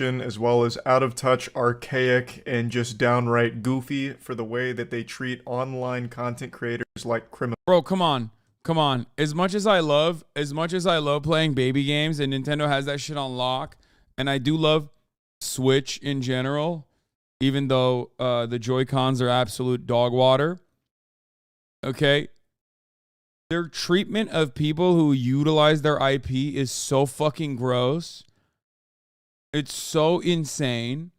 as well as out of touch, archaic, and just downright goofy for the way that they treat online content creators like criminals. Bro, come on. Come on. As much as I love playing baby games, and Nintendo has that shit on lock, and I do love Switch in general, even though the Joy-Cons are absolute dog water. Okay? Their treatment of people who utilize their IP is so fucking gross. It's so insane.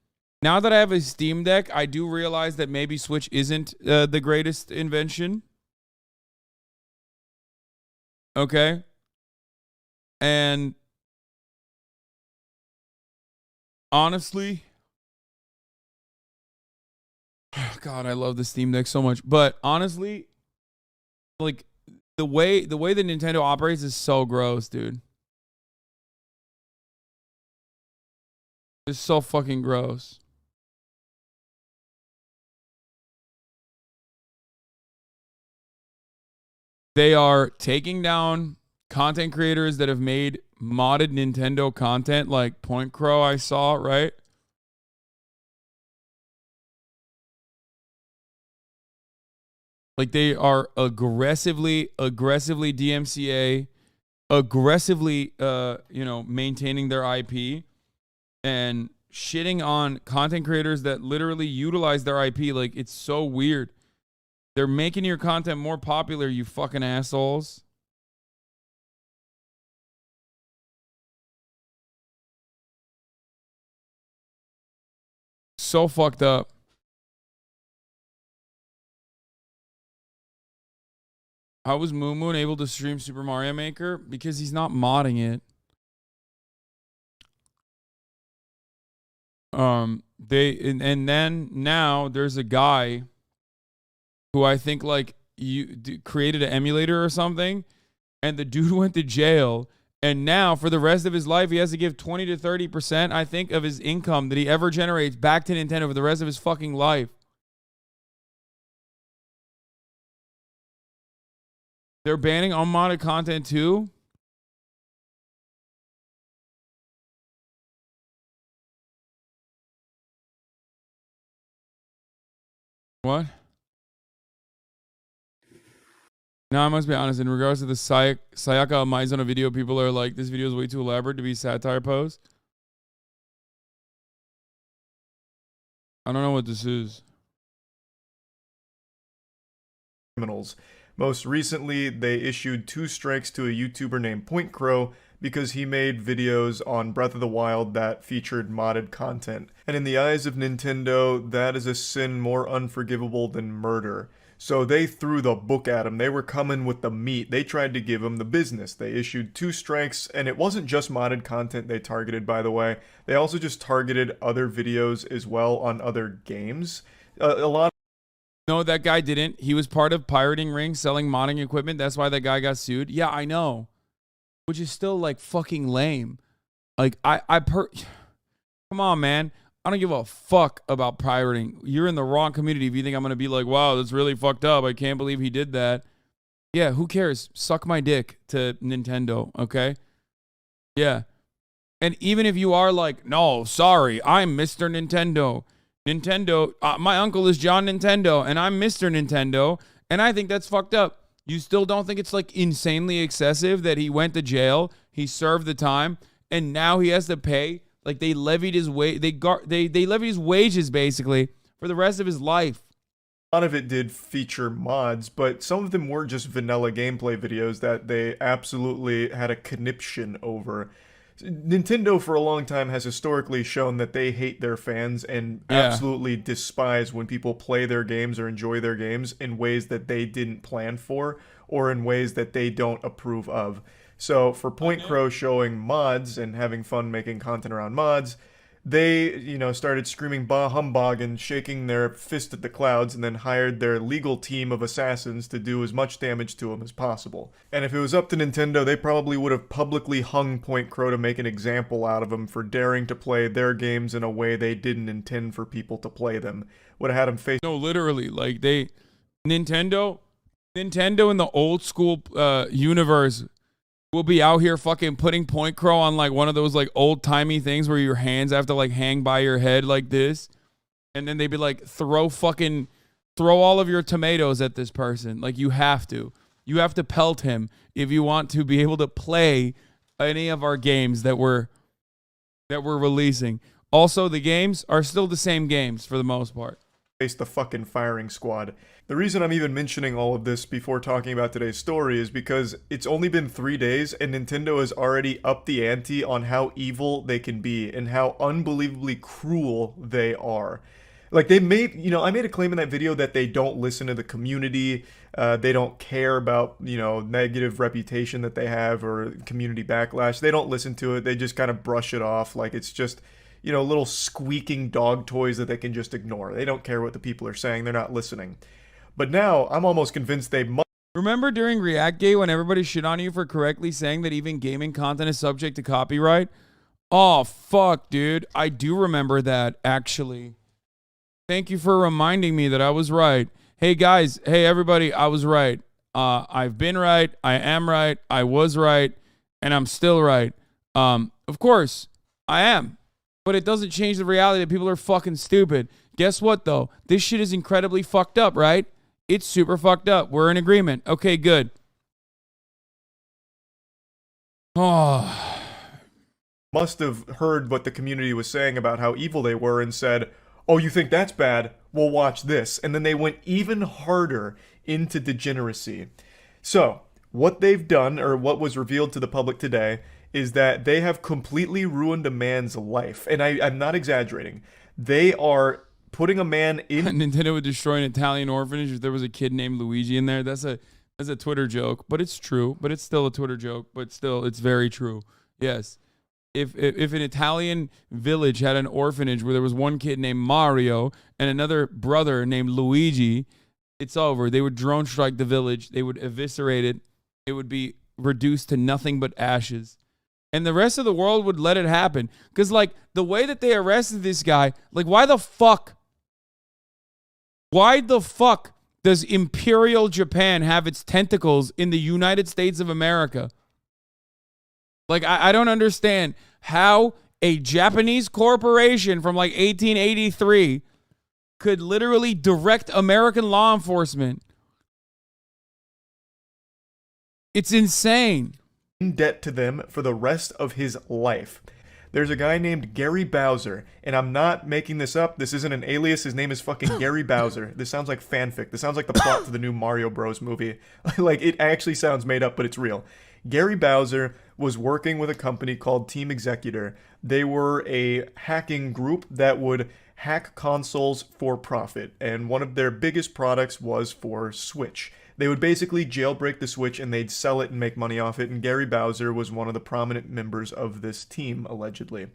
Now that I have a Steam Deck, I do realize that maybe Switch isn't the greatest invention. Okay? And honestly, God, I love the Steam Deck so much. But honestly, like the way that Nintendo operates is so gross, dude. It's so fucking gross. They are taking down content creators that have made modded Nintendo content, like Point Crow I saw, right? Like they are aggressively DMCA, aggressively maintaining their IP and shitting on content creators that literally utilize their IP. Like, it's so weird. They're making your content more popular, you fucking assholes. So fucked up. How was Moon Moon able to stream Super Mario Maker? Because he's not modding it. And then now there's a guy who I think like created an emulator or something, and the dude went to jail, and now for the rest of his life he has to give 20 to 30%, I think, of his income that he ever generates back to Nintendo for the rest of his fucking life. They're banning unmodded content too? What? Now, I must be honest, in regards to the Sayaka Maizuna video, people are like, this video is way too elaborate to be satire post. I don't know what this is. Criminals. Most recently, they issued 2 strikes to a YouTuber named Point Crow because he made videos on Breath of the Wild that featured modded content. And in the eyes of Nintendo, that is a sin more unforgivable than murder. So they threw the book at him. They were coming with the meat. They tried to give him the business. They issued 2 strikes, and it wasn't just modded content they targeted, by the way. They also just targeted other videos as well on other games. A lot. No, that guy didn't. He was part of Pirating Ring selling modding equipment. That's why that guy got sued. Yeah, I know. Which is still like fucking lame. Like come on, man. I don't give a fuck about pirating. You're in the wrong community if you think I'm going to be like, wow, that's really fucked up. I can't believe he did that. Yeah, who cares? Suck my dick to Nintendo, okay? Yeah. And even if you are like, no, sorry, I'm Mr. Nintendo. My uncle is John Nintendo, and I'm Mr. Nintendo, and I think that's fucked up. You still don't think it's like insanely excessive that he went to jail, he served the time, and now he has to pay? Like they levied his they levied his wages basically for the rest of his life. A lot of it did feature mods, but some of them were just vanilla gameplay videos that they absolutely had a conniption over. Nintendo for a long time has historically shown that they hate their fans and absolutely despise when people play their games or enjoy their games in ways that they didn't plan for or in ways that they don't approve of. So for Point Crow showing mods and having fun making content around mods, they, started screaming bah humbug and shaking their fist at the clouds, and then hired their legal team of assassins to do as much damage to him as possible. And if it was up to Nintendo, they probably would have publicly hung Point Crow to make an example out of him for daring to play their games in a way they didn't intend for people to play them. Would have had him face... No, literally, like Nintendo in the old school universe, will be out here fucking putting point crow on like one of those like old timey things where your hands have to like hang by your head like this. And then they'd be like, throw all of your tomatoes at this person. Like you have to pelt him if you want to be able to play any of our games that we're releasing. Also, the games are still the same games for the most part. Face the fucking firing squad. The reason I'm even mentioning all of this before talking about today's story is because it's only been 3 days and Nintendo has already upped the ante on how evil they can be and how unbelievably cruel they are. Like they made, I made a claim in that video that they don't listen to the community. They don't care about, negative reputation that they have or community backlash. They don't listen to it. They just kind of brush it off like it's just, little squeaking dog toys that they can just ignore. They don't care what the people are saying. They're not listening. But now I'm almost convinced they must. Remember during ReactGate when everybody shit on you for correctly saying that even gaming content is subject to copyright? Oh, fuck, dude. I do remember that, actually. Thank you for reminding me that I was right. Hey, guys. Hey, everybody. I was right. I've been right. I am right. I was right. And I'm still right. Of course, I am. But it doesn't change the reality that people are fucking stupid. Guess what, though? This shit is incredibly fucked up, right? It's super fucked up. We're in agreement. Okay, good. Oh. Must have heard what the community was saying about how evil they were and said, oh, you think that's bad? Well, watch this. And then they went even harder into degeneracy. So, what they've done, or what was revealed to the public today, is that they have completely ruined a man's life. And I'm not exaggerating. They are putting a man in... Nintendo would destroy an Italian orphanage if there was a kid named Luigi in there. That's a Twitter joke, but it's true. But it's still a Twitter joke, but still, it's very true. Yes. If an Italian village had an orphanage where there was one kid named Mario and another brother named Luigi, it's over. They would drone strike the village. They would eviscerate it. It would be reduced to nothing but ashes. And the rest of the world would let it happen. Because, like, the way that they arrested this guy, like, why the fuck does Imperial Japan have its tentacles in the United States of America? Like, I don't understand how a Japanese corporation from, like, 1883 could literally direct American law enforcement. It's insane. In debt to them for the rest of his life. There's a guy named Gary Bowser, and I'm not making this up. This isn't an alias. His name is fucking Gary Bowser. This sounds like fanfic. This sounds like the plot to the new Mario Bros. Movie. Like, it actually sounds made up, but it's real. Gary Bowser was working with a company called Team Executor. They were a hacking group that would hack consoles for profit, and one of their biggest products was for Switch. They would basically jailbreak the Switch and they'd sell it and make money off it, and Gary Bowser was one of the prominent members of this team, allegedly.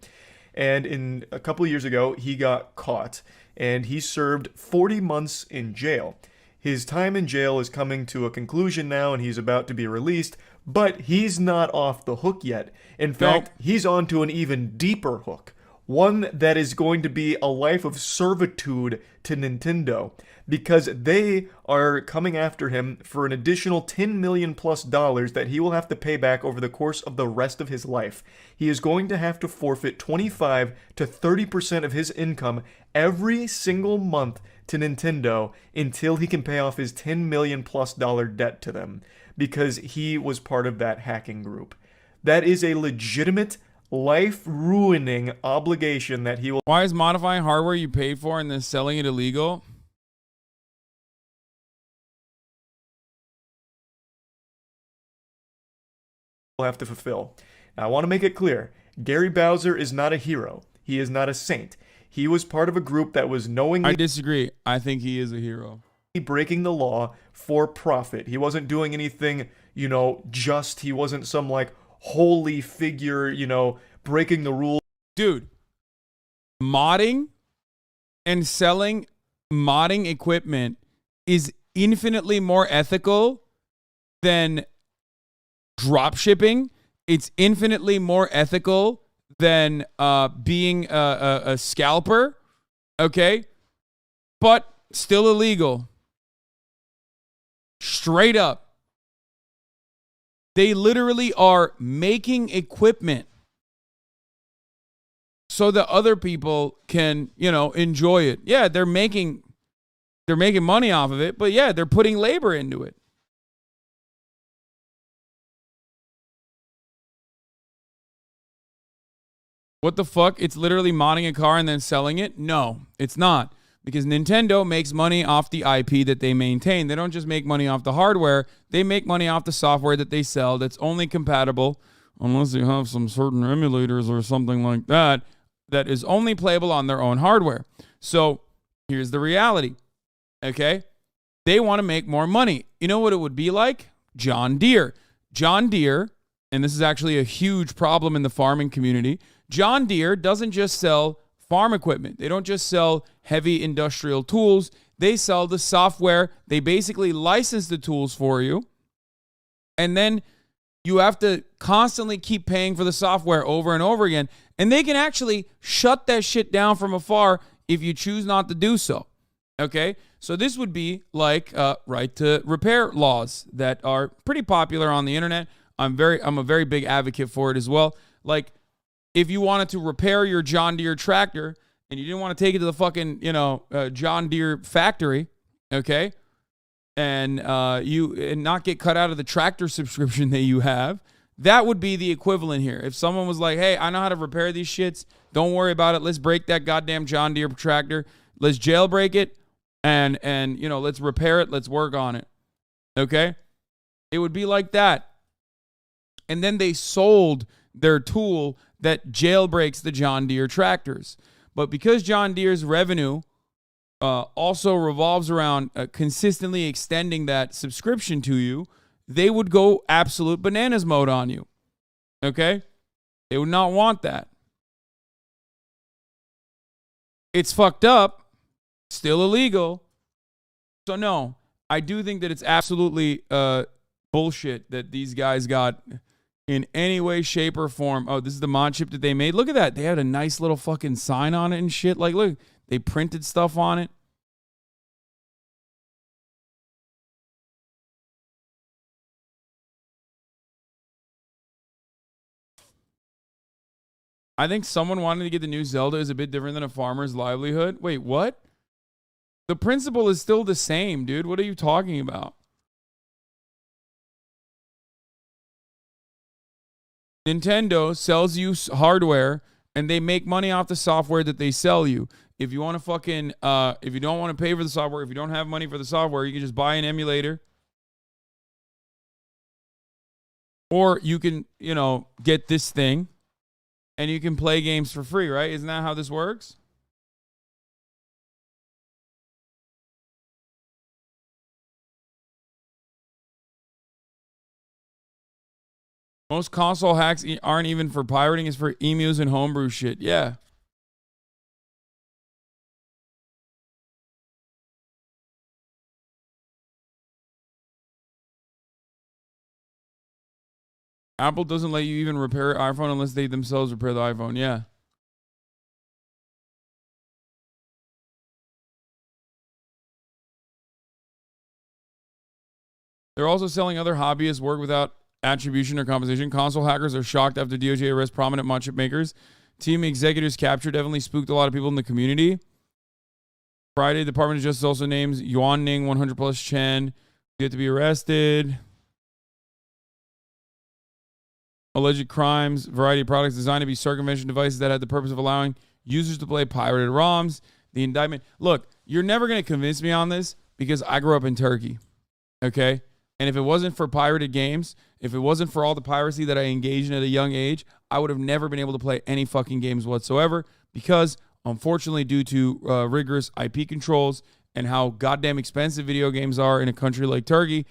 And a couple years ago, he got caught, and he served 40 months in jail. His time in jail is coming to a conclusion now, and he's about to be released, but he's not off the hook yet. In fact, he's on to an even deeper hook. One that is going to be a life of servitude to Nintendo, because they are coming after him for an additional $10 million plus that he will have to pay back over the course of the rest of his life. He is going to have to forfeit 25 to 30% of his income every single month to Nintendo until he can pay off his $10 million plus debt to them, because he was part of that hacking group. That is a legitimate, life-ruining obligation that he will... Why is modifying hardware you paid for and then selling it illegal? have to fulfill. Now, I want to make it clear, Gary Bowser is not a hero. He is not a saint. He was part of a group that was knowingly... I disagree. I think he is a hero. ...breaking the law for profit. He wasn't doing anything, just. He wasn't some, holy figure, breaking the rules. Dude, modding and selling modding equipment is infinitely more ethical than drop shipping. It's infinitely more ethical than being a scalper, okay? But still illegal. Straight up. They literally are making equipment so that other people can, enjoy it. Yeah, they're making money off of it, but yeah, they're putting labor into it. What the fuck? It's literally modding a car and then selling it? No, it's not. Because Nintendo makes money off the IP that they maintain. They don't just make money off the hardware. They make money off the software that they sell that's only compatible, unless you have some certain emulators or something like that, that is only playable on their own hardware. So here's the reality, okay? They want to make more money. You know what it would be like? John Deere. John Deere, and this is actually a huge problem in the farming community, John Deere doesn't just sell farm equipment. They don't just sell heavy industrial tools. They sell the software. They basically license the tools for you. And then you have to constantly keep paying for the software over and over again. And they can actually shut that shit down from afar if you choose not to do so. Okay? So this would be like right to repair laws that are pretty popular on the internet. I'm a very big advocate for it as well. Like, if you wanted to repair your John Deere tractor and you didn't want to take it to the fucking, John Deere factory, okay, and not get cut out of the tractor subscription that you have, that would be the equivalent here. If someone was like, hey, I know how to repair these shits, don't worry about it. Let's break that goddamn John Deere tractor. Let's jailbreak it and let's repair it. Let's work on it. Okay? It would be like that. And then they sold their tool that jailbreaks the John Deere tractors. But because John Deere's revenue also revolves around consistently extending that subscription to you, they would go absolute bananas mode on you. Okay? They would not want that. It's fucked up, still illegal. So no, I do think that it's absolutely bullshit that these guys got in any way, shape, or form. Oh, this is the mod chip that they made. Look at that. They had a nice little fucking sign on it and shit. Like, look, they printed stuff on it. I think someone wanting to get the new Zelda is a bit different than a farmer's livelihood. Wait, what? The principle is still the same, dude. What are you talking about? Nintendo sells you hardware and they make money off the software that they sell you. If you want to fucking, if you don't want to pay for the software, if you don't have money for the software, you can just buy an emulator. Or you can, get this thing and you can play games for free, right? Isn't that how this works? Most console hacks aren't even for pirating, it's for emus and homebrew shit. Yeah. Apple doesn't let you even repair an iPhone unless they themselves repair the iPhone. Yeah. They're also selling other hobbyists work without attribution or compensation. Console hackers are shocked after DOJ arrests prominent mod chip makers. Team executives captured definitely spooked a lot of people in the community. Friday, the Department of Justice also names Yuan Ning, 100 plus Chen, get to be arrested. Alleged crimes, variety of products designed to be circumvention devices that had the purpose of allowing users to play pirated ROMs. The indictment. Look, you're never going to convince me on this because I grew up in Turkey. Okay? And if it wasn't for pirated games, if it wasn't for all the piracy that I engaged in at a young age, I would have never been able to play any fucking games whatsoever because, unfortunately, due to rigorous IP controls and how goddamn expensive video games are in a country like Turkey,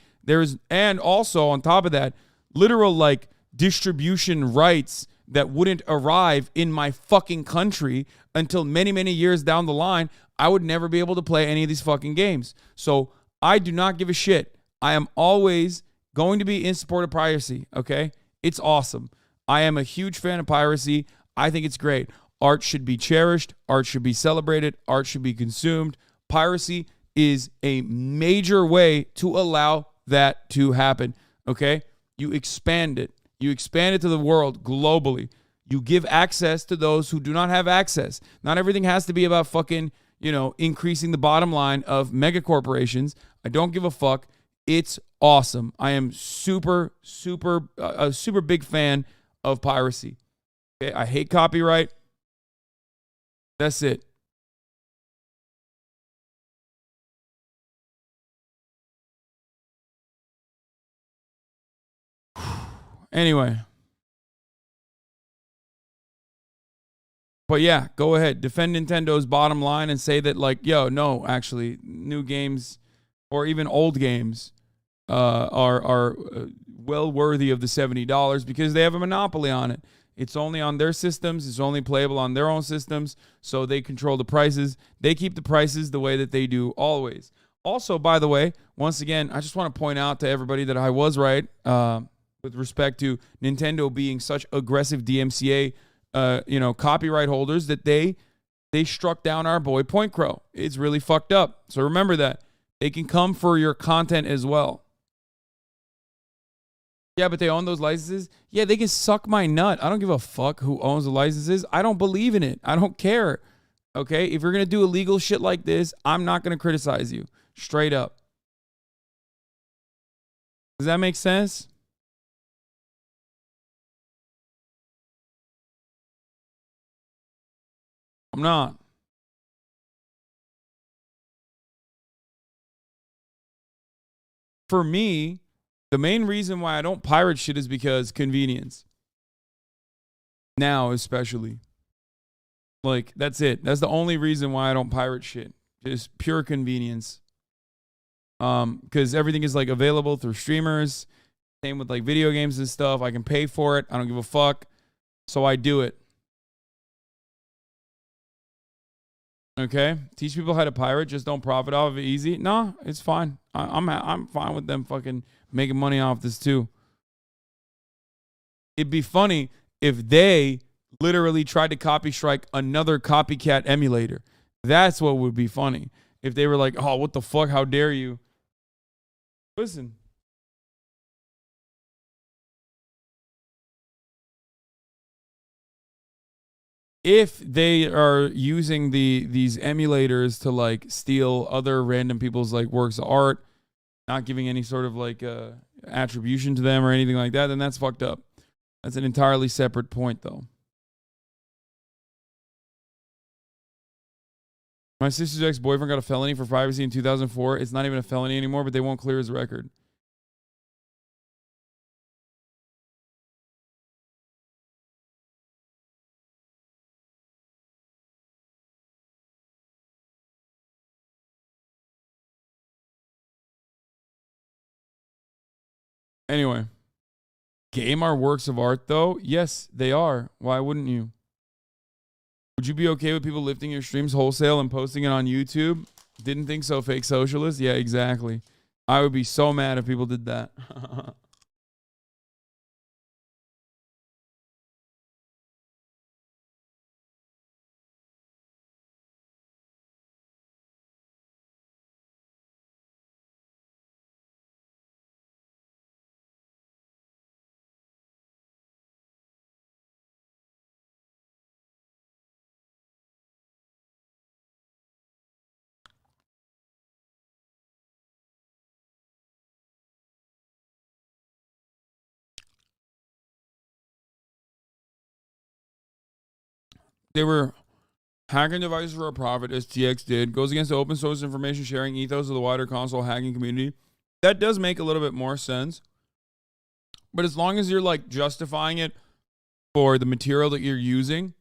and also on top of that, literal distribution rights that wouldn't arrive in my fucking country until many, many years down the line, I would never be able to play any of these fucking games. So I do not give a shit. I am always going to be in support of piracy, okay? It's awesome. I am a huge fan of piracy. I think it's great. Art should be cherished. Art should be celebrated. Art should be consumed. Piracy is a major way to allow that to happen, okay? You expand it. You expand it to the world globally. You give access to those who do not have access. Not everything has to be about fucking, increasing the bottom line of mega corporations. I don't give a fuck. It's awesome. I am a super big fan of piracy. Okay, I hate copyright. That's it. Anyway. But yeah, go ahead. Defend Nintendo's bottom line and say that, like, no, actually, new games or even old games are well worthy of the $70 because they have a monopoly on it. It's only on their systems. It's only playable on their own systems, so they control the prices. They keep the prices the way that they do always. Also, by the way, once again, I just want to point out to everybody that I was right with respect to Nintendo being such aggressive DMCA copyright holders that they struck down our boy Point Crow. It's really fucked up. So remember that. They can come for your content as well. Yeah, but they own those licenses. Yeah, they can suck my nut. I don't give a fuck who owns the licenses. I don't believe in it. I don't care. Okay? If you're going to do illegal shit like this, I'm not going to criticize you. Straight up. Does that make sense? I'm not. For me, the main reason why I don't pirate shit is because convenience. Now, especially. Like, that's it. That's the only reason why I don't pirate shit. Just pure convenience. Because everything is like available through streamers. Same with like video games and stuff. I can pay for it. I don't give a fuck. So I do it. Okay? Teach people how to pirate. Just don't profit off of it easy. No, it's fine. I'm fine with them fucking making money off this too. It'd be funny if they literally tried to copy strike another copycat emulator. That's what would be funny. If they were like, oh, what the fuck? How dare you? Listen. If they are using these emulators to like steal other random people's like works of art, not giving any sort of like attribution to them or anything like that, then that's fucked up. That's an entirely separate point, though. My sister's ex-boyfriend got a felony for piracy in 2004. It's not even a felony anymore, but they won't clear his record. Anyway. Game are works of art, though? Yes, they are. Why wouldn't you? Would you be okay with people lifting your streams wholesale and posting it on YouTube? Didn't think so, fake socialist? Yeah, exactly. I would be so mad if people did that. They were hacking devices for a profit, as TX did. Goes against the open source information sharing ethos of the wider console hacking community. That does make a little bit more sense. But as long as you're like justifying it for the material that you're using,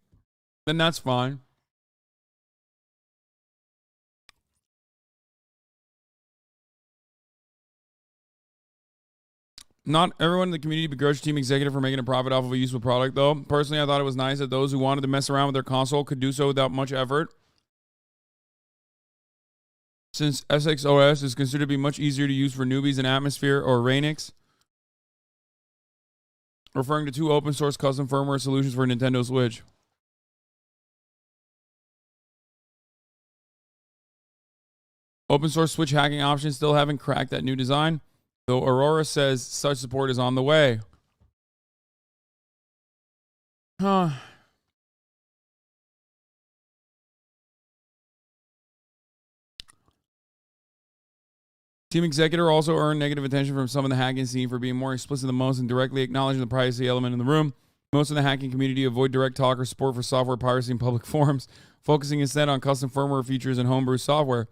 then that's fine. Not everyone in the community begrudged Team Executive for making a profit off of a useful product, though. Personally, I thought it was nice that those who wanted to mess around with their console could do so without much effort. Since SXOS is considered to be much easier to use for newbies than Atmosphere or Rainix. Referring to two open source custom firmware solutions for Nintendo Switch. Open source Switch hacking options still haven't cracked that new design. Though Aurora says such support is on the way. Huh. Team Executor also earned negative attention from some in the hacking scene for being more explicit than most and directly acknowledging the privacy element in the room. Most in the hacking community avoid direct talk or support for software piracy in public forums, focusing instead on custom firmware features and homebrew software.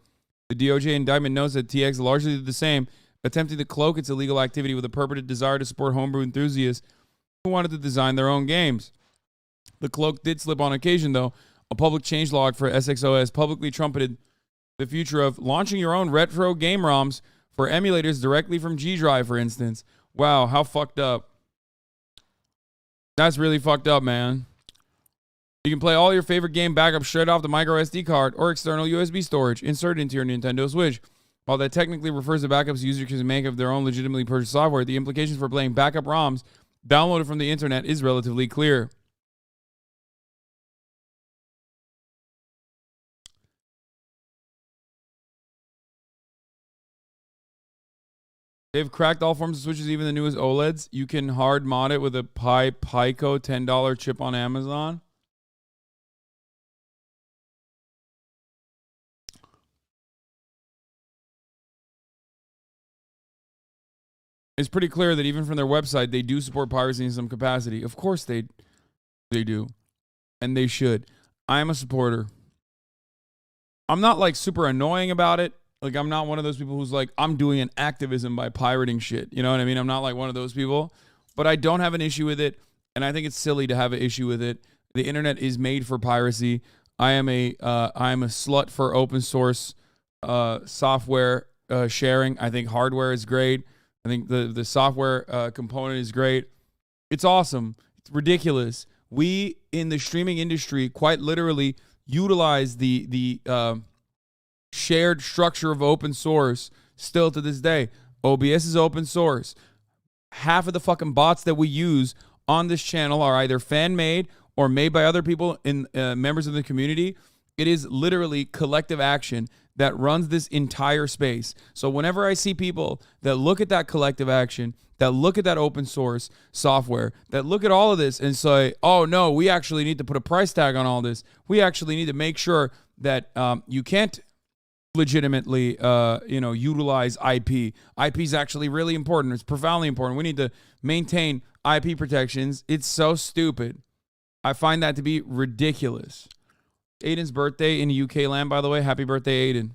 The DOJ indictment notes that TX largely did the same, attempting to cloak its illegal activity with a purported desire to support homebrew enthusiasts who wanted to design their own games. The cloak did slip on occasion, though. A public changelog for SXOS publicly trumpeted the future of launching your own retro game ROMs for emulators directly from G Drive, for instance. Wow, how fucked up. That's really fucked up, man. You can play all your favorite game backups straight off the micro SD card or external USB storage inserted into your Nintendo Switch. While that technically refers to backups users can make of their own legitimately purchased software, the implications for playing backup ROMs downloaded from the internet is relatively clear. They've cracked all forms of Switches, even the newest OLEDs. You can hard mod it with a Pico $10 chip on Amazon. It's pretty clear that even from their website, they do support piracy in some capacity. Of course they do. And they should. I am a supporter. I'm not like super annoying about it. Like, I'm not one of those people who's like, I'm doing an activism by pirating shit. You know what I mean? I'm not like one of those people. But I don't have an issue with it. And I think it's silly to have an issue with it. The internet is made for piracy. I am a slut for open source software sharing. I think hardware is great. I think the software component is great. It's awesome. It's ridiculous. We in the streaming industry quite literally utilize the shared structure of open source still to this day. OBS is open source. Half of the fucking bots that we use on this channel are either fan-made or made by other people in members of the community. It is literally collective action that runs this entire space. So whenever I see people that look at that collective action, that look at that open source software, that look at all of this and say, oh no, we actually need to put a price tag on all this. We actually need to make sure that you can't legitimately utilize IP. IP is actually really important. It's profoundly important. We need to maintain IP protections. It's so stupid. I find that to be ridiculous. Aiden's birthday in UK land, by the way. Happy birthday, Aiden.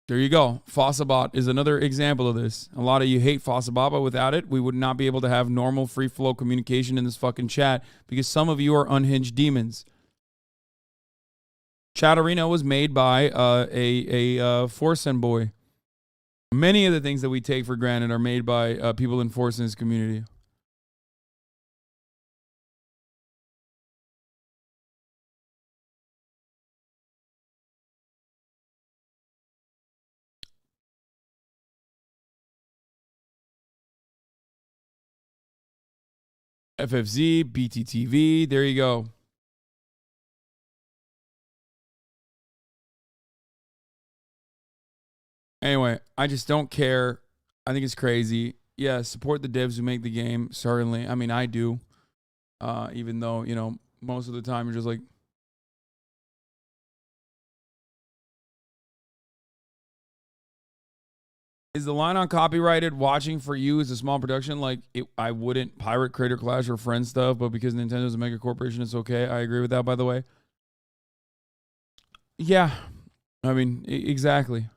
There you go. Fossabot is another example of this. A lot of you hate Fossabot, but without it, we would not be able to have normal free flow communication in this fucking chat because some of you are unhinged demons. Chatterino was made by a Forsen boy. Many of the things that we take for granted are made by people in Forsen's community. FFZ, BTTV, there you go. Anyway, I just don't care. I think it's crazy. Yeah, support the devs who make the game, certainly. I mean, I do. Even though, most of the time you're just like, is the line on copyrighted watching for you as a small production? Like, I wouldn't pirate Creator Clash or Friend stuff, but because Nintendo's a mega corporation, it's okay. I agree with that, by the way. Yeah. I mean, exactly.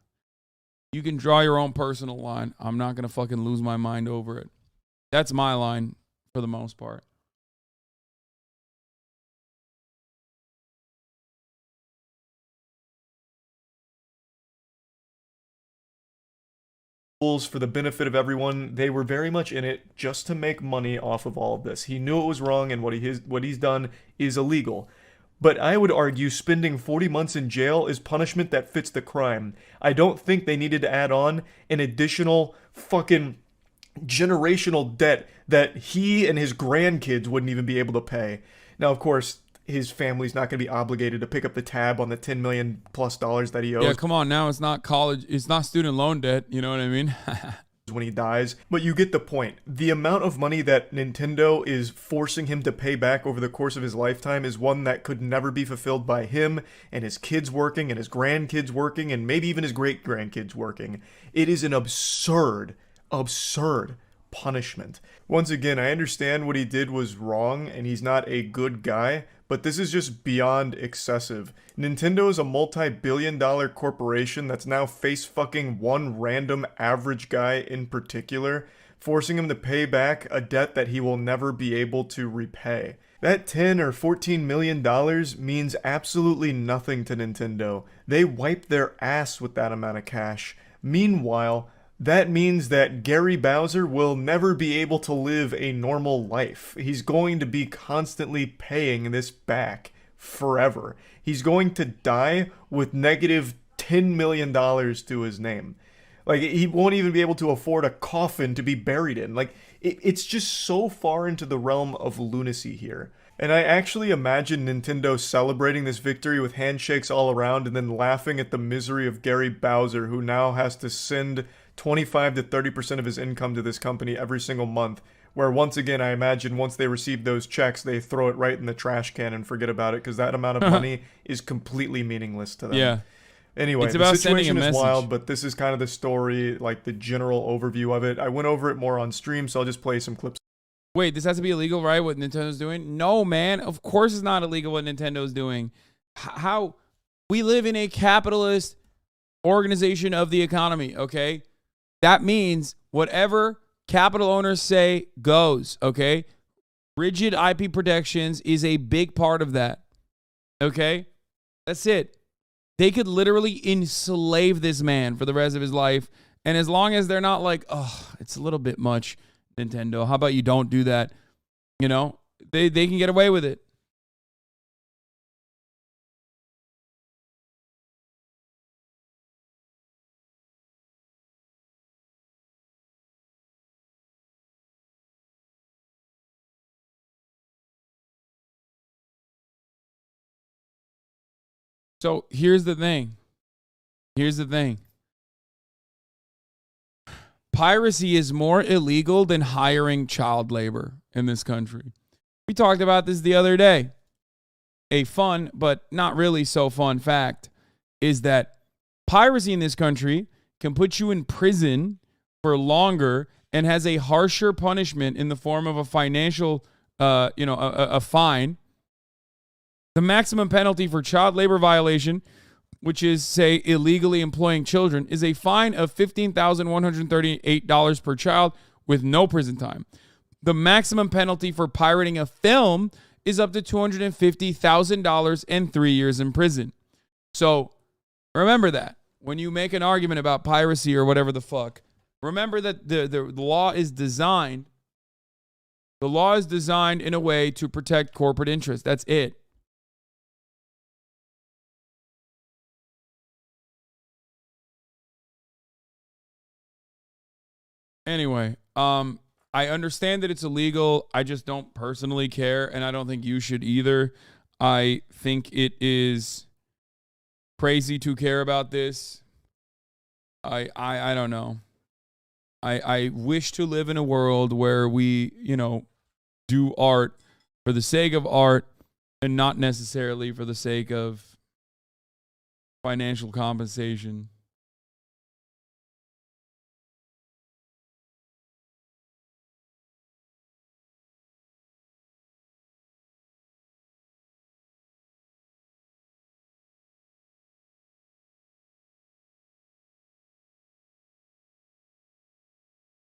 You can draw your own personal line. I'm not going to fucking lose my mind over it. That's my line for the most part. For the benefit of everyone, they were very much in it just to make money off of all of this. He knew it was wrong and what he's done is illegal. But I would argue spending 40 months in jail is punishment that fits the crime. I don't think they needed to add on an additional fucking generational debt that he and his grandkids wouldn't even be able to pay. Now, of course, his family's not going to be obligated to pick up the tab on the $10 million plus that he owes. Yeah, come on. Now it's not college. It's not student loan debt. You know what I mean? When he dies, but you get the point. The amount of money that Nintendo is forcing him to pay back over the course of his lifetime is one that could never be fulfilled by him and his kids working and his grandkids working and maybe even his great grandkids working. It is an absurd punishment. Once again, I understand what he did was wrong and he's not a good guy, but this is just beyond excessive. Nintendo is a multi-billion-dollar corporation that's now face-fucking one random average guy in particular, forcing him to pay back a debt that he will never be able to repay. That $10 or $14 million means absolutely nothing to Nintendo. They wipe their ass with that amount of cash. Meanwhile, that means that Gary Bowser will never be able to live a normal life. He's going to be constantly paying this back forever. He's going to die with negative $10 million to his name. Like, he won't even be able to afford a coffin to be buried in. Like, it's just so far into the realm of lunacy here. And I actually imagine Nintendo celebrating this victory with handshakes all around and then laughing at the misery of Gary Bowser, who now has to send 25 to 30% of his income to this company every single month, where once again, I imagine once they receive those checks, they throw it right in the trash can and forget about it because that amount of money is completely meaningless to them. Yeah. Anyway, It's about the sending a situation is message. wild, but this is kind of the story, like the general overview of it. I went over it more on stream, so I'll just play some clips. Wait, this has to be illegal, right? What Nintendo's doing? No, man. Of course it's not illegal what Nintendo's doing. How? We live in a capitalist organization of the economy, okay? That means whatever capital owners say goes, okay? Rigid IP protections is a big part of that, okay? That's it. They could literally enslave this man for the rest of his life. And as long as they're not like, oh, it's a little bit much, Nintendo, how about you don't do that? You know, they can get away with it. So here's the thing. Piracy is more illegal than hiring child labor in this country. We talked about this the other day. A fun, but not really so fun fact is that piracy in this country can put you in prison for longer and has a harsher punishment in the form of a financial, a fine. The maximum penalty for child labor violation, which is, say, illegally employing children, is a fine of $15,138 per child with no prison time. The maximum penalty for pirating a film is up to $250,000 and 3 years in prison. So remember that when you make an argument about piracy or whatever the fuck, remember that the law is designed. The law is designed in a way to protect corporate interests. That's it. Anyway, I understand that it's illegal. I just don't personally care, and I don't think you should either. I think it is crazy to care about this. I don't know. I wish to live in a world where we, do art for the sake of art and not necessarily for the sake of financial compensation.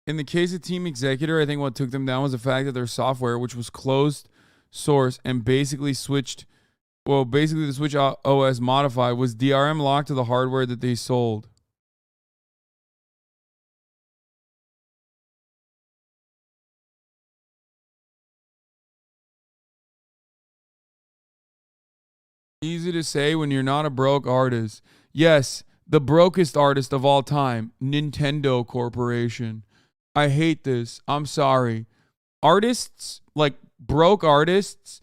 In the case of Team Executor, I think what took them down was the fact that their software, which was closed source and basically the Switch OS modified, was DRM locked to the hardware that they sold. Easy to say when you're not a broke artist. Yes, the brokest artist of all time, Nintendo Corporation. I hate this. I'm sorry. Artists, like broke artists,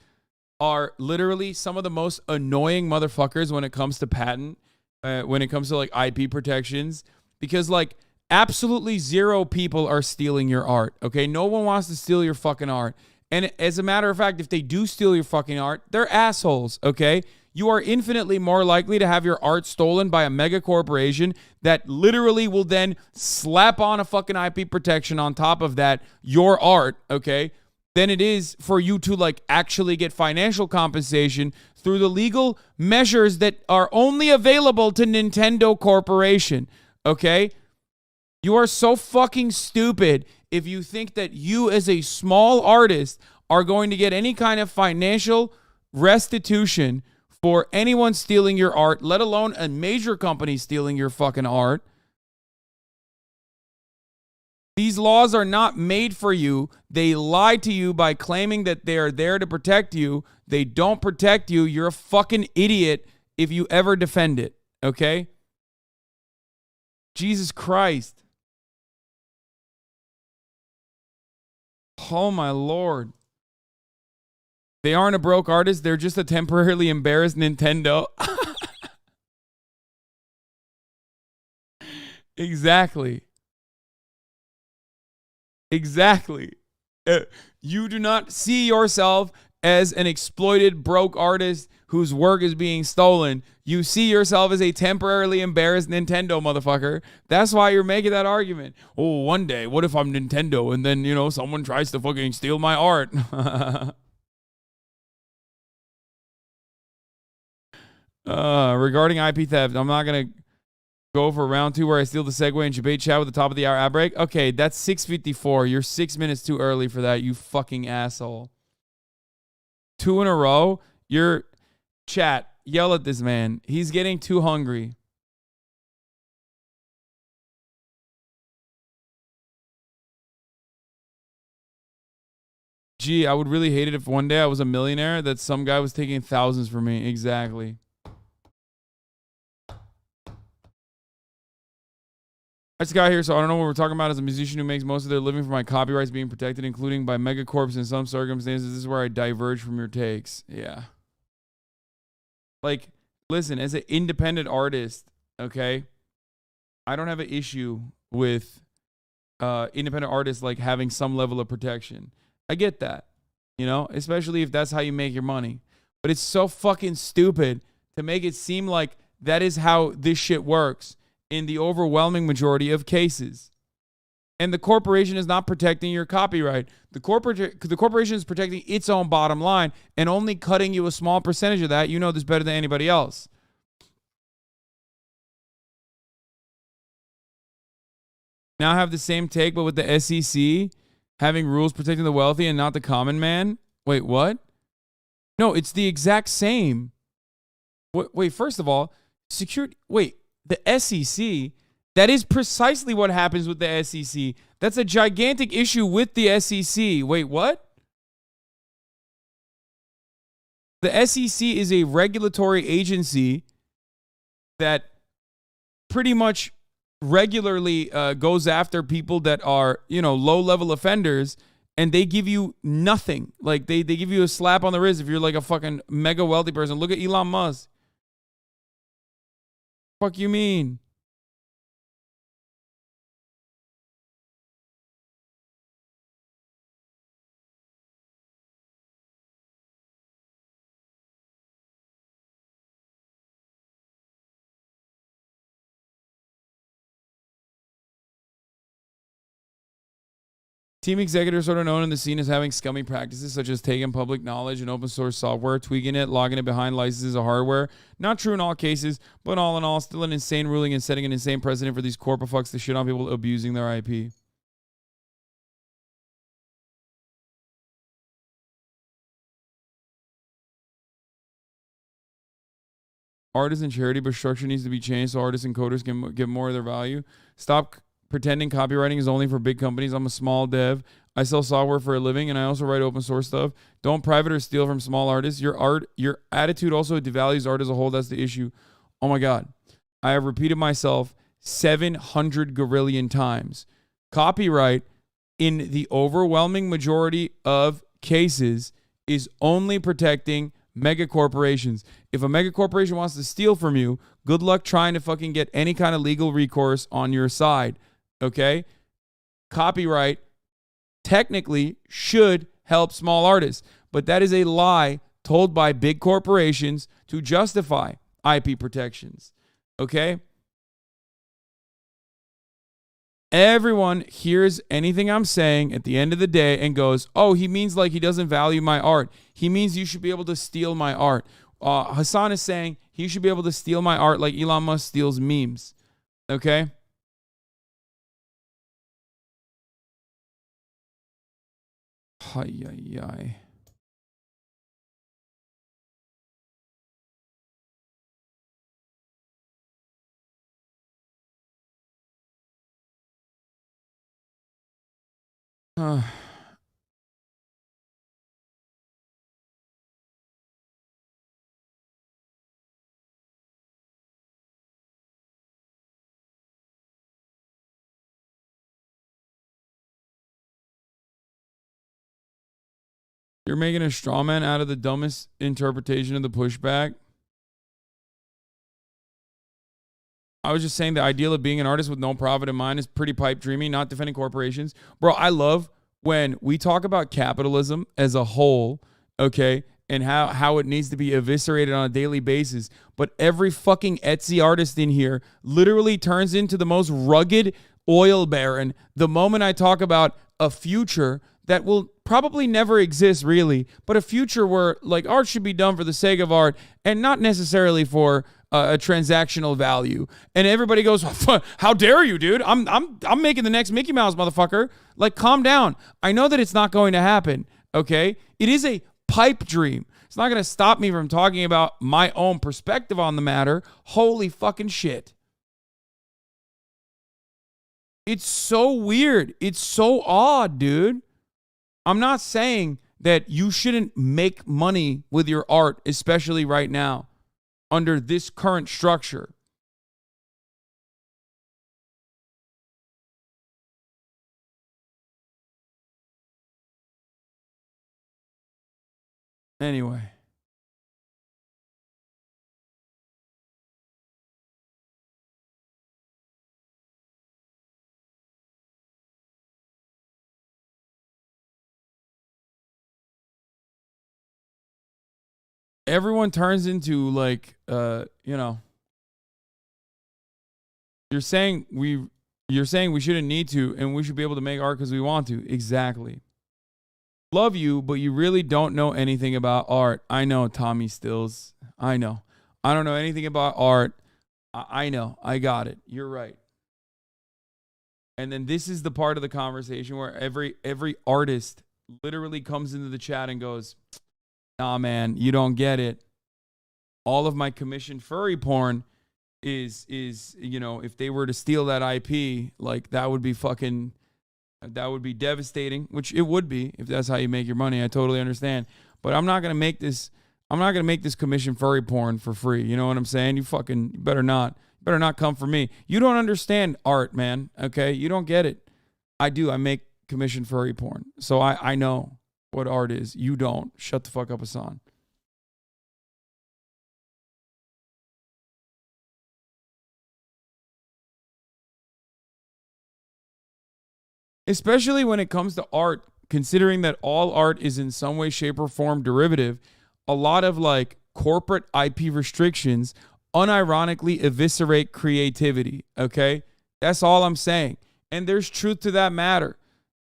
are literally some of the most annoying motherfuckers when it comes to patent, when it comes to like IP protections, because like absolutely zero people are stealing your art. Okay. No one wants to steal your fucking art. And as a matter of fact, if they do steal your fucking art, they're assholes. Okay. You are infinitely more likely to have your art stolen by a mega corporation that literally will then slap on a fucking IP protection on top of that, your art, okay, than it is for you to like actually get financial compensation through the legal measures that are only available to Nintendo Corporation, okay? You are so fucking stupid if you think that you as a small artist are going to get any kind of financial restitution for anyone stealing your art, let alone a major company stealing your fucking art. These laws are not made for you. They lie to you by claiming that they are there to protect you. They don't protect you. You're a fucking idiot if you ever defend it, okay? Jesus Christ. Oh my Lord. They aren't a broke artist. They're just a temporarily embarrassed Nintendo. Exactly. Exactly. You do not see yourself as an exploited, broke artist whose work is being stolen. You see yourself as a temporarily embarrassed Nintendo motherfucker. That's why you're making that argument. Oh, one day, what if I'm Nintendo and then, you know, someone tries to fucking steal my art? Regarding IP theft, I'm not going to go for round 2 where I steal the segue and debate chat with the top of the hour ad break. Okay, that's 6:54. You're 6 minutes too early for that, you fucking asshole. 2 in a row? You're... Chat, yell at this man. He's getting too hungry. Gee, I would really hate it if one day I was a millionaire that some guy was taking thousands from me. Exactly. I just got here, so I don't know what we're talking about. As a musician who makes most of their living from my copyrights being protected, including by megacorps in some circumstances, this is where I diverge from your takes. Yeah. Like, listen, as an independent artist, okay, I don't have an issue with independent artists like having some level of protection. I get that, you know, especially if that's how you make your money. But it's so fucking stupid to make it seem like that is how this shit works in the overwhelming majority of cases. And the corporation is not protecting your copyright. The corporation is protecting its own bottom line and only cutting you a small percentage of that. You know this better than anybody else. Now I have the same take, but with the SEC having rules protecting the wealthy and not the common man. Wait, what? No, it's the exact same. Wait, first of all, the SEC... That is precisely what happens with the SEC. That's a gigantic issue with the SEC. Wait, what? The SEC is a regulatory agency that pretty much regularly goes after people that are, you know, low-level offenders, and they give you nothing. Like, they give you a slap on the wrist if you're like a fucking mega wealthy person. Look at Elon Musk. Fuck you mean? Team executives sort of known in the scene as having scummy practices such as taking public knowledge and open source software, tweaking it, logging it behind licenses of hardware. Not true in all cases, but all in all, still an insane ruling and setting an insane precedent for these corporate fucks to shit on people abusing their IP. Artists and charity, but structure needs to be changed so artists and coders can get more of their value. Stop pretending copywriting is only for big companies. I'm a small dev. I sell software for a living, and I also write open source stuff. Don't private or steal from small artists. Your attitude also devalues art as a whole. That's the issue. Oh my God. I have repeated myself 700 gorillion times. Copyright, in the overwhelming majority of cases, is only protecting mega corporations. If a mega corporation wants to steal from you, good luck trying to fucking get any kind of legal recourse on your side. Okay? Copyright technically should help small artists, but that is a lie told by big corporations to justify IP protections. Okay? Everyone hears anything I'm saying at the end of the day and goes, oh, he means like he doesn't value my art. He means you should be able to steal my art. Hasan is saying he should be able to steal my art like Elon Musk steals memes. Okay? Ay, ay, ay. You're making a straw man out of the dumbest interpretation of the pushback. I was just saying the ideal of being an artist with no profit in mind is pretty pipe dreamy, not defending corporations. Bro, I love when we talk about capitalism as a whole, okay, and how it needs to be eviscerated on a daily basis. But every fucking Etsy artist in here literally turns into the most rugged oil baron the moment I talk about a future that will probably never exist really, but a future where like art should be done for the sake of art and not necessarily for a transactional value. And everybody goes, how dare you, dude? I'm making the next Mickey Mouse, motherfucker. Like, calm down. I know that it's not going to happen, okay? It is a pipe dream. It's not going to stop me from talking about my own perspective on the matter. Holy fucking shit. It's so weird. It's so odd, dude. I'm not saying that you shouldn't make money with your art, especially right now, under this current structure. Anyway. Everyone turns into like, you're saying we shouldn't need to, and we should be able to make art because we want to. Exactly. Love you, but you really don't know anything about art. I know, Tommy Stills. I know. I don't know anything about art. I know. I got it. You're right. And then this is the part of the conversation where every artist literally comes into the chat and goes, nah, man, you don't get it. All of my commissioned furry porn is if they were to steal that IP, like that would be devastating, which it would be if that's how you make your money. I totally understand. But I'm not going to make this commissioned furry porn for free. You know what I'm saying? You better not come for me. You don't understand art, man. Okay? You don't get it. I do. I make commissioned furry porn. So I know what art is. You don't. Shut the fuck up, Hasan. Especially when it comes to art, considering that all art is in some way, shape, or form derivative, a lot of like corporate IP restrictions unironically eviscerate creativity, okay? That's all I'm saying. And there's truth to that matter.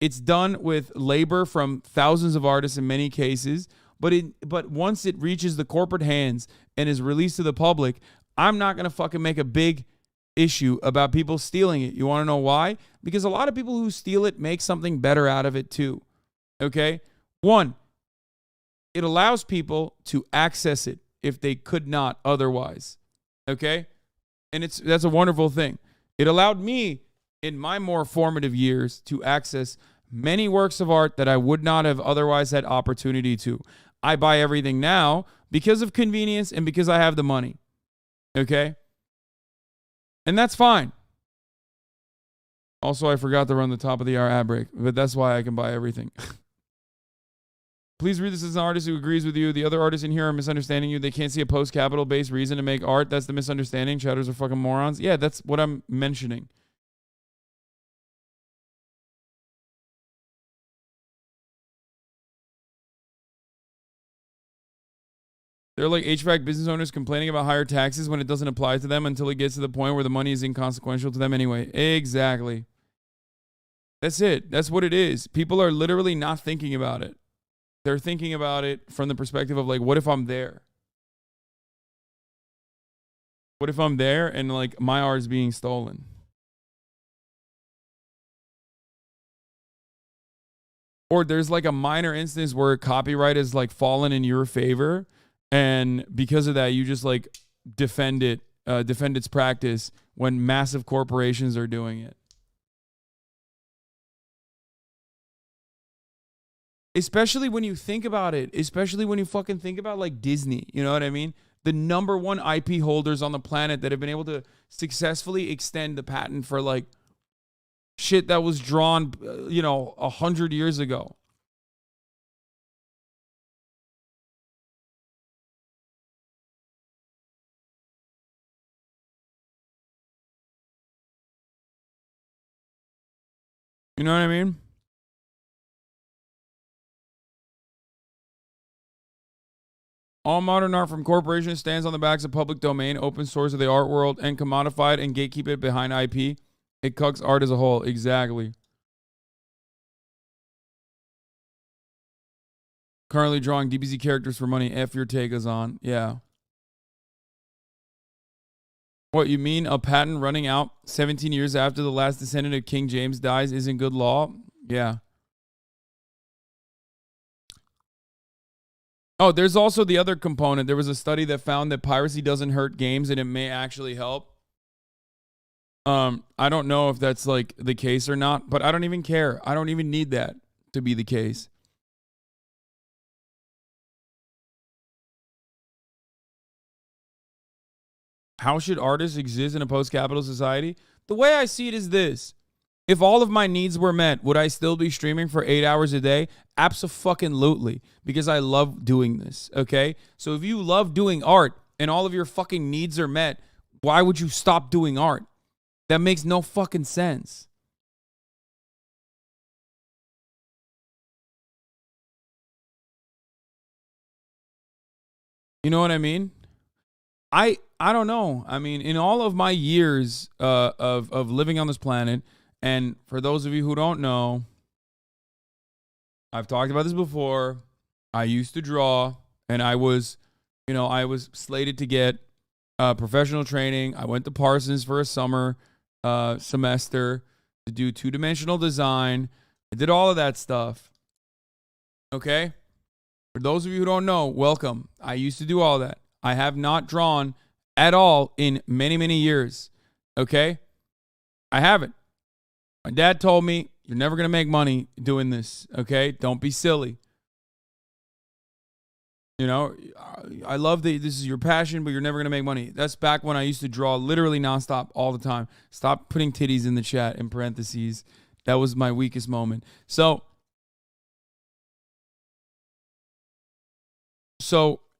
It's done with labor from thousands of artists in many cases, but once it reaches the corporate hands and is released to the public, I'm not going to fucking make a big issue about people stealing it. You want to know why? Because a lot of people who steal it make something better out of it too. Okay? One, it allows people to access it if they could not otherwise. Okay? And that's a wonderful thing. It allowed me in my more formative years to access many works of art that I would not have otherwise had opportunity to. I buy everything now because of convenience and because I have the money. Okay? And that's fine. Also, I forgot to run the top of the hour ad break, but that's why I can buy everything. Please read this as an artist who agrees with you. The other artists in here are misunderstanding you. They can't see a post-capital based reason to make art. That's the misunderstanding. Chatters are fucking morons. Yeah, that's what I'm mentioning. They're like HVAC business owners complaining about higher taxes when it doesn't apply to them until it gets to the point where the money is inconsequential to them anyway. Exactly. That's it. That's what it is. People are literally not thinking about it. They're thinking about it from the perspective of like, what if I'm there? What if I'm there and like my art is being stolen? Or there's like a minor instance where copyright is like fallen in your favor, and because of that, you just like defend its practice when massive corporations are doing it. Especially when you think about it. Especially when you fucking think about like Disney. You know what I mean? The number one IP holders on the planet that have been able to successfully extend the patent for like shit that was drawn, 100 years ago. You know what I mean? All modern art from corporations stands on the backs of public domain, open source of the art world, and commodified and gatekeep it behind IP. It cucks art as a whole. Exactly. Currently drawing DBZ characters for money. F your take, Hazan. Yeah. What, you mean a patent running out 17 years after the last descendant of King James dies isn't good law? Yeah. Oh, there's also the other component. There was a study that found that piracy doesn't hurt games and it may actually help. I don't know if that's like the case or not, but I don't even care. I don't even need that to be the case. How should artists exist in a post-capital society? The way I see it is this. If all of my needs were met, would I still be streaming for 8 hours a day? Abso-fucking-lutely, because I love doing this, okay? So if you love doing art and all of your fucking needs are met, why would you stop doing art? That makes no fucking sense. You know what I mean? I don't know. I mean, in all of my years of living on this planet, and for those of you who don't know, I've talked about this before. I used to draw, and I was slated to get professional training. I went to Parsons for a summer semester to do two-dimensional design. I did all of that stuff. Okay? For those of you who don't know, welcome. I used to do all that. I have not drawn at all in many, many years. Okay? I haven't. My dad told me, you're never going to make money doing this. Okay? Don't be silly. You know, I love that this is your passion, but you're never going to make money. That's back when I used to draw literally nonstop all the time. Stop putting titties in the chat in parentheses. That was my weakest moment. So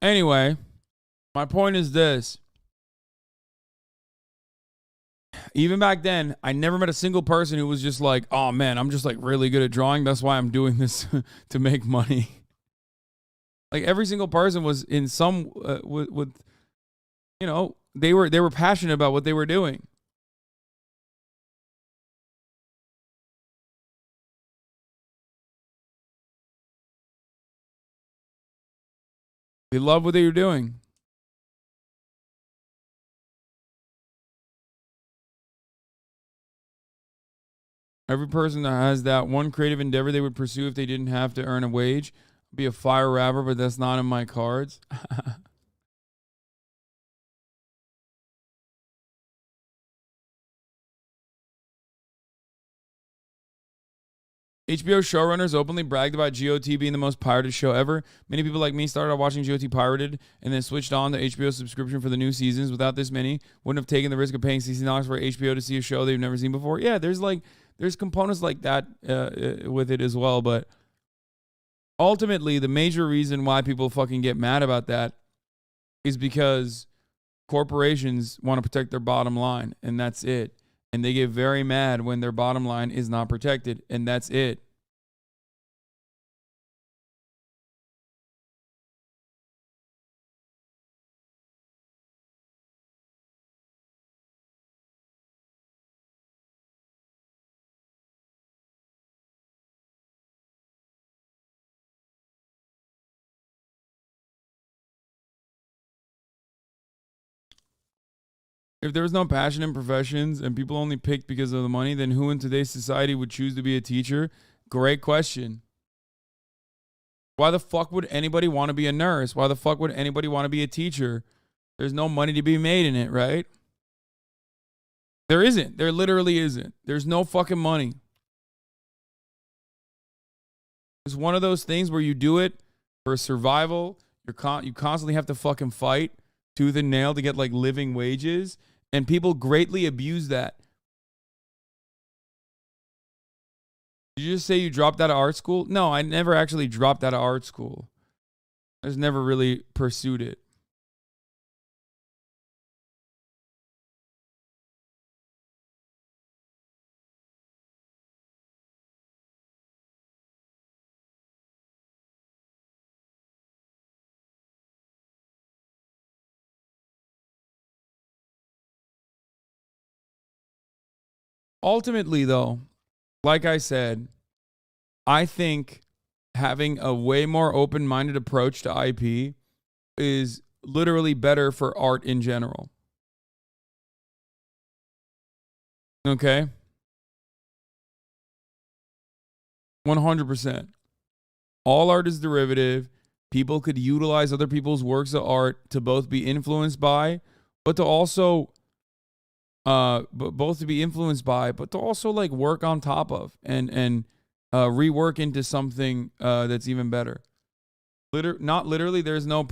anyway, my point is this. Even back then, I never met a single person who was just like, oh man, I'm just like really good at drawing. That's why I'm doing this to make money. Like every single person was in some with they were passionate about what they were doing. They love what they were doing. Every person that has that one creative endeavor they would pursue if they didn't have to earn a wage. Be a fire rapper, but that's not in my cards. HBO showrunners openly bragged about GOT being the most pirated show ever. Many people like me started watching GOT pirated and then switched on to HBO subscription for the new seasons. Without this many, wouldn't have taken the risk of paying $16 for HBO to see a show they've never seen before. Yeah, there's components like that with it as well, but ultimately, the major reason why people fucking get mad about that is because corporations want to protect their bottom line, and that's it. And they get very mad when their bottom line is not protected, and that's it. If there was no passion in professions and people only picked because of the money, then who in today's society would choose to be a teacher? Great question. Why the fuck would anybody want to be a nurse? Why the fuck would anybody want to be a teacher? There's no money to be made in it, right? There isn't. There literally isn't. There's no fucking money. It's one of those things where you do it for survival. You constantly have to fucking fight tooth and nail to get like living wages. And people greatly abuse that. Did you just say you dropped out of art school? No, I never actually dropped out of art school. I just never really pursued it. Ultimately, though, like I said, I think having a way more open-minded approach to IP is literally better for art in general. Okay? 100%. All art is derivative. People could utilize other people's works of art to both be influenced by, but to also both to be influenced by, but to also like work on top of and rework into something that's even better. Not literally, there's no